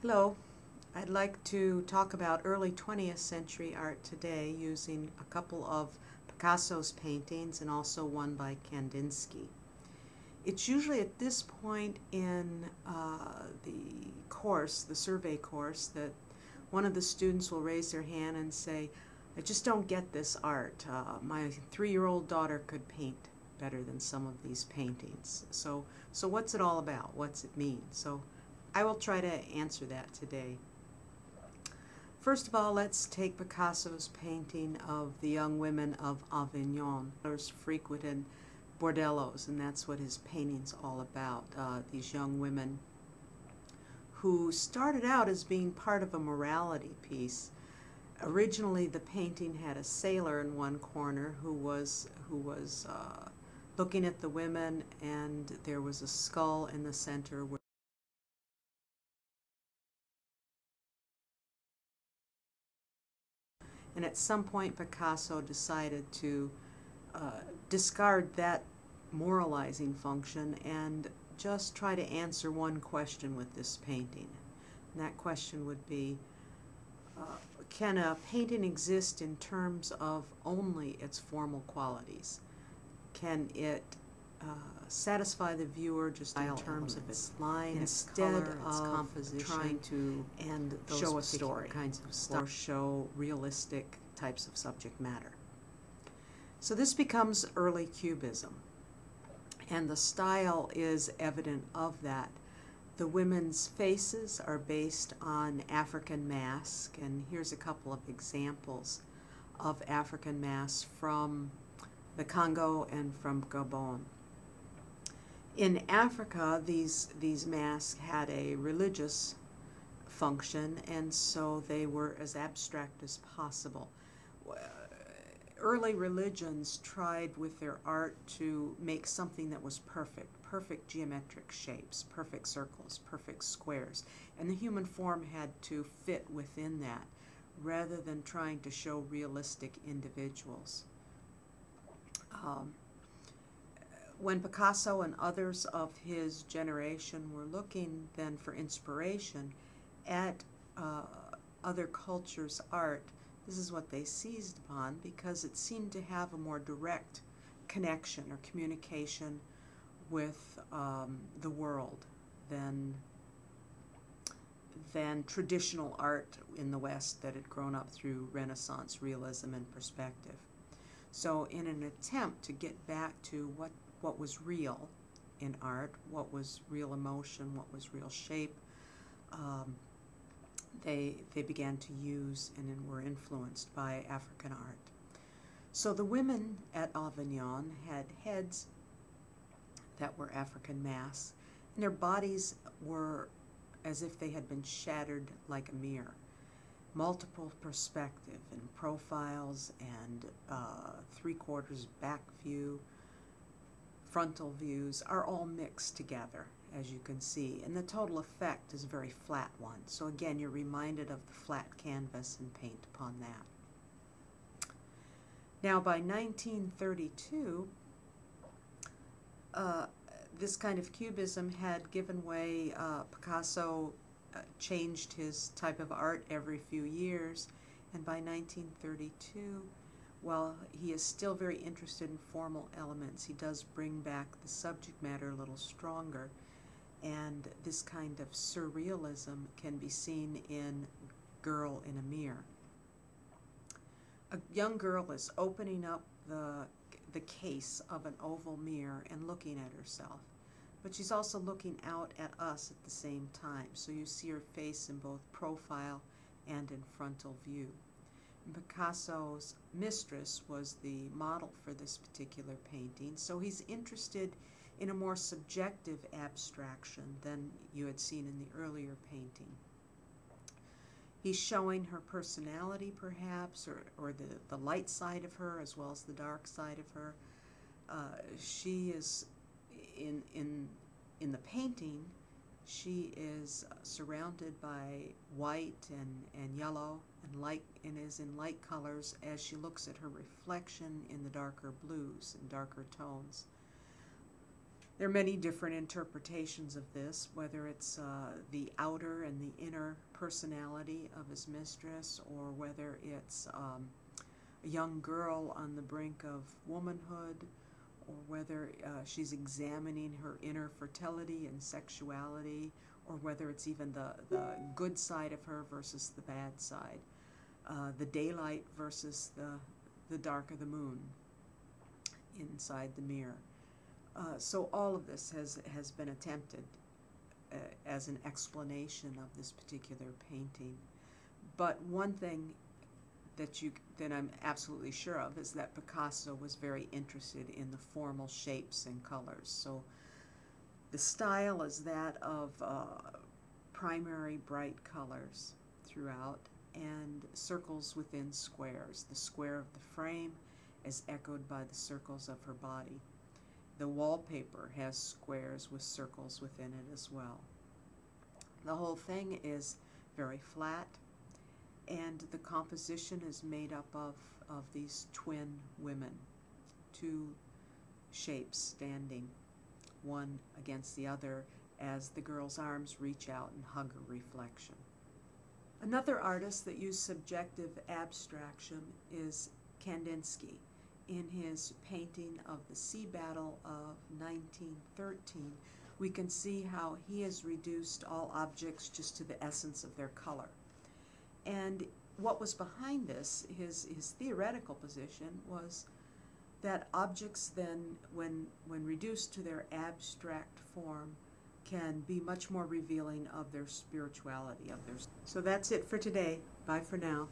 Hello. I'd like to talk about early 20th century art today using a couple of Picasso's paintings and also one by Kandinsky. It's usually at this point in the course, the survey course, that one of the students will raise their hand and say, I just don't get this art. My 3-year-old daughter could paint better than some of these paintings. So what's it all about? What's it mean? So I will try to answer that today. First of all, let's take Picasso's painting of the young women of Avignon. There's frequented bordellos, and that's what his painting's all about. These young women who started out as being part of a morality piece. Originally, the painting had a sailor in one corner who was looking at the women, and there was a skull in the center. And at some point, Picasso decided to discard that moralizing function and just try to answer one question with this painting. And that question would be, can a painting exist in terms of only its formal qualities? Can it satisfy the viewer just in terms of its line, instead its color, its composition, trying to show a story, kinds of stuff, or show realistic types of subject matter? So this becomes early Cubism, and the style is evident of that. The women's faces are based on African masks, and here's a couple of examples of African masks from the Congo and from Gabon. In Africa, these masks had a religious function, and so they were as abstract as possible. Early religions tried with their art to make something that was perfect geometric shapes, perfect circles, perfect squares, and the human form had to fit within that rather than trying to show realistic individuals. When Picasso and others of his generation were looking then for inspiration at other cultures' art, this is what they seized upon because it seemed to have a more direct connection or communication with the world than traditional art in the West that had grown up through Renaissance realism and perspective. So in an attempt to get back to what was real in art, what was real emotion, what was real shape, they began to use and were influenced by African art. So the women at Avignon had heads that were African masks, and their bodies were as if they had been shattered like a mirror. Multiple perspective and profiles and 3/4 back view, frontal views are all mixed together, as you can see, and the total effect is a very flat one. So again, you're reminded of the flat canvas and paint upon that. Now by 1932, this kind of cubism had given way. Picasso changed his type of art every few years, and by 1932, while he is still very interested in formal elements, he does bring back the subject matter a little stronger, and this kind of surrealism can be seen in Girl in a Mirror. A young girl is opening up the case of an oval mirror and looking at herself, but she's also looking out at us at the same time, so you see her face in both profile and in frontal view. And Picasso's mistress was the model for this particular painting, so he's interested in a more subjective abstraction than you had seen in the earlier painting. He's showing her personality, perhaps, or the light side of her as well as the dark side of her. She is in the painting. She is surrounded by white and yellow and is in light colors as she looks at her reflection in the darker blues and darker tones. There are many different interpretations of this, whether it's the outer and the inner personality of his mistress, or whether it's a young girl on the brink of womanhood, or whether she's examining her inner fertility and sexuality, or whether it's even the good side of her versus the bad side, the daylight versus the dark of the moon inside the mirror. So all of this has been attempted as an explanation of this particular painting. But one thing that I'm absolutely sure of is that Picasso was very interested in the formal shapes and colors. So the style is that of primary bright colors throughout, and circles within squares. The square of the frame is echoed by the circles of her body. The wallpaper has squares with circles within it as well. The whole thing is very flat, and the composition is made up of these twin women, two shapes standing one against the other as the girl's arms reach out and hug a reflection. Another artist that used subjective abstraction is Kandinsky. In his painting of the sea battle of 1913, we can see how he has reduced all objects just to the essence of their color. And what was behind this, his theoretical position, was that objects then, when reduced to their abstract form, can be much more revealing of their spirituality, So that's it for today. Bye for now.